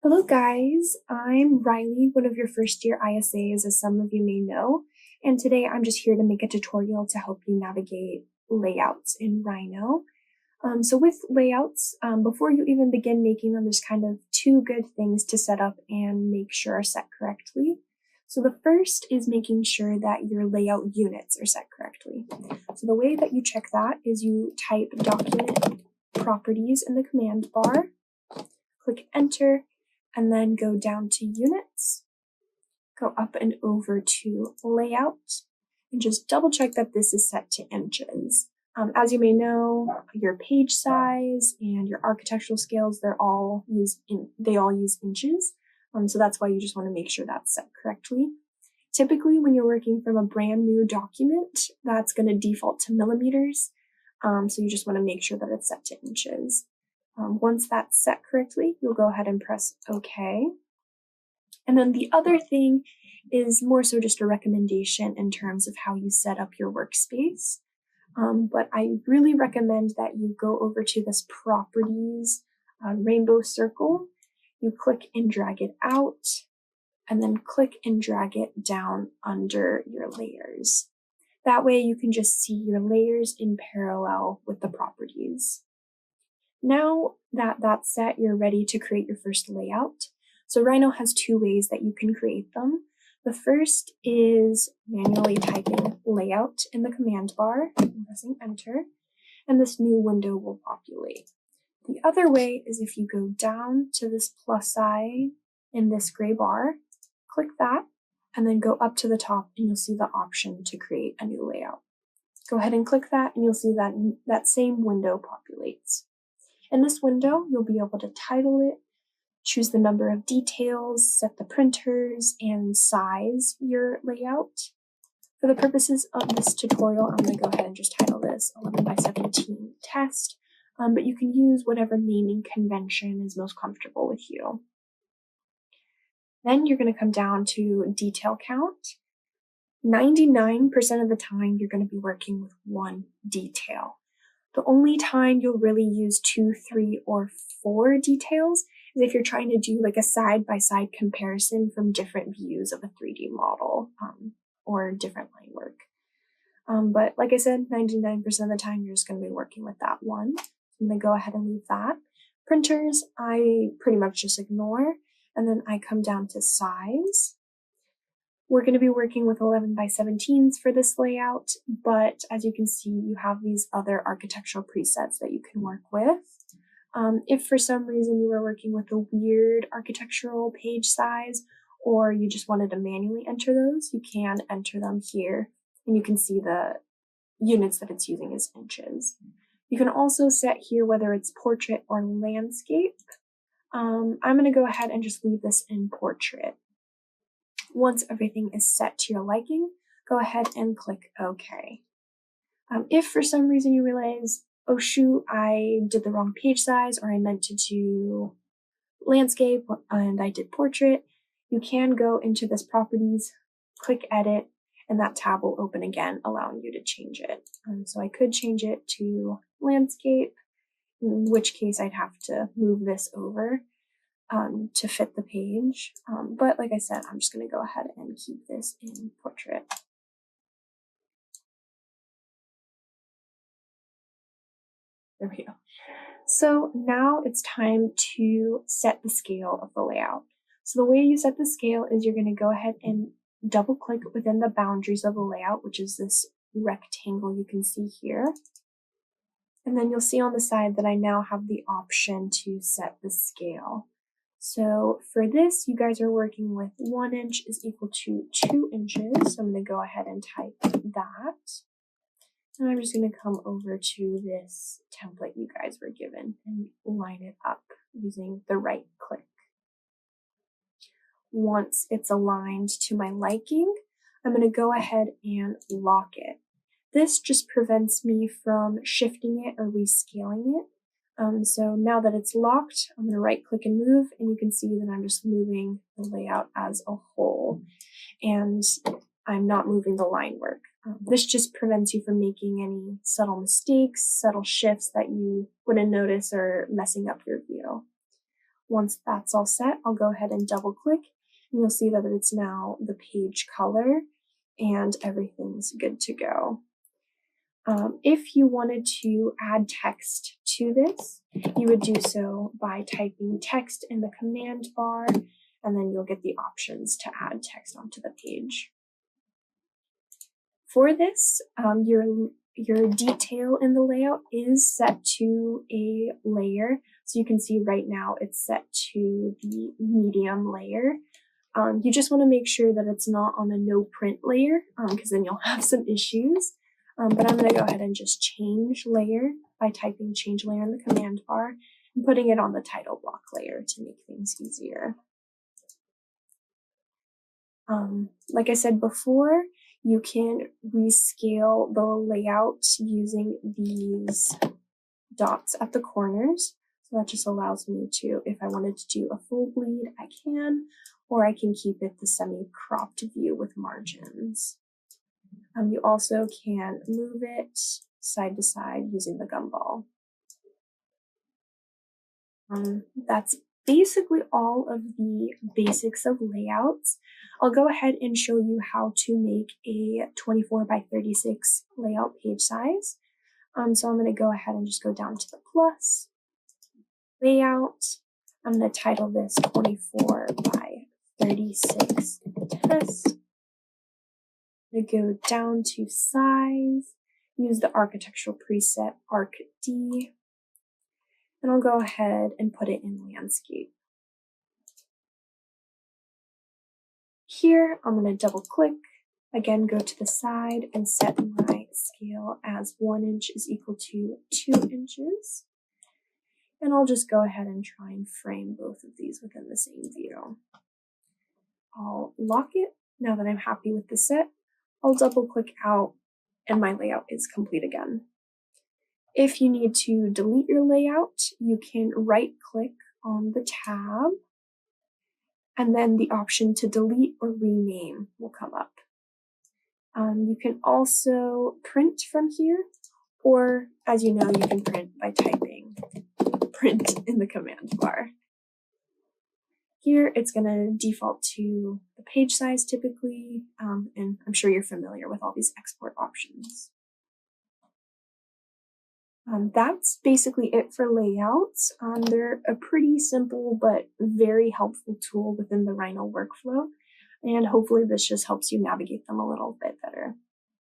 Hello guys, I'm Riley, one of your first year ISAs as some of you may know, and today I'm just here to make a tutorial to help you navigate layouts in Rhino. So with layouts, before you even begin making them, there's kind of two good things to set up and make sure are set correctly. So the first is making sure that your layout units are set correctly. So the way that you check that is you type document properties in the command bar, click enter, and then go down to units, go up and over to layout, and just double check that this is set to inches. As you may know, your page size and your architectural scales, they all use inches. So that's why you just want to make sure that's set correctly. Typically, when you're working from a brand new document, that's going to default to millimeters. So you just want to make sure that it's set to inches. Once that's set correctly, you'll go ahead and press OK. And then the other thing is more so just a recommendation in terms of how you set up your workspace. But I really recommend that you go over to this properties rainbow circle. You click and drag it out, and then click and drag it down under your layers. That way you can just see your layers in parallel with the properties. Now that that's set, you're ready to create your first layout. So Rhino has two ways that you can create them. The first is manually typing layout in the command bar and pressing enter, and this new window will populate. The other way is if you go down to this plus sign in this gray bar, click that, and then go up to the top and you'll see the option to create a new layout. Go ahead and click that and you'll see that same window populates. In this window, you'll be able to title it, choose the number of details, set the printers, and size your layout. For the purposes of this tutorial, I'm going to go ahead and just title this 11x17 test, but you can use whatever naming convention is most comfortable with you. Then you're going to come down to detail count. 99% of the time, you're going to be working with one detail. The only time you'll really use 2, 3, or 4 details is if you're trying to do like a side-by-side comparison from different views of a 3D model or different line work. But like I said, 99% of the time you're just going to be working with that one. I'm going to go ahead and leave that. Printers, I pretty much just ignore, and then I come down to size. We're going to be working with 11x17s for this layout, but as you can see, you have these other architectural presets that you can work with. If for some reason you were working with a weird architectural page size, or you just wanted to manually enter those, you can enter them here, and you can see the units that it's using as inches. You can also set here whether it's portrait or landscape. I'm going to go ahead and just leave this in portrait. Once everything is set to your liking, go ahead and click OK. If for some reason you realize, oh shoot, I did the wrong page size, or I meant to do landscape and I did portrait, you can go into this properties, click edit, and that tab will open again, allowing you to change it. So I could change it to landscape, in which case I'd have to move this over to fit the page. But like I said, I'm just going to go ahead and keep this in portrait. There we go. So now it's time to set the scale of the layout. So the way you set the scale is you're going to go ahead and double click within the boundaries of the layout, which is this rectangle you can see here. And then you'll see on the side that I now have the option to set the scale. So for this, you guys are working with 1 inch is equal to 2 inches. So I'm going to go ahead and type that. And I'm just going to come over to this template you guys were given and line it up using the right click. Once it's aligned to my liking, I'm going to go ahead and lock it. This just prevents me from shifting it or rescaling it. So now that it's locked, I'm going to right click and move, and you can see that I'm just moving the layout as a whole, and I'm not moving the line work. This just prevents you from making any subtle mistakes, subtle shifts that you wouldn't notice or messing up your view. Once that's all set, I'll go ahead and double click, and you'll see that it's now the page color and everything's good to go. If you wanted to add text to this, you would do so by typing text in the command bar, and then you'll get the options to add text onto the page. For this, your detail in the layout is set to a layer. So you can see right now it's set to the medium layer. You just want to make sure that it's not on a no print layer, because then you'll have some issues. But I'm going to go ahead and just change layer by typing change layer in the command bar and putting it on the title block layer to make things easier. Like I said before, you can rescale the layout using these dots at the corners. So that just allows me to, if I wanted to do a full bleed, I can, or I can keep it the semi-cropped view with margins. You also can move it side to side using the gumball. That's basically all of the basics of layouts. I'll go ahead and show you how to make a 24 by 36 layout page size. So I'm going to go ahead and just go down to the plus, layout. I'm going to title this 24 by 36 test. I'm going to go down to size, use the architectural preset ArcD, and I'll go ahead and put it in landscape. Here, I'm going to double click, again go to the side and set my scale as 1 inch is equal to 2 inches. And I'll just go ahead and try and frame both of these within the same view. I'll lock it. Now that I'm happy with the set, I'll double click out and my layout is complete again. If you need to delete your layout, you can right click on the tab and then the option to delete or rename will come up. You can also print from here, or as you know, you can print by typing print in the command bar. Here, it's going to default to the page size typically, and I'm sure you're familiar with all these export options. That's basically it for layouts. They're a pretty simple but very helpful tool within the Rhino workflow, and hopefully this just helps you navigate them a little bit better.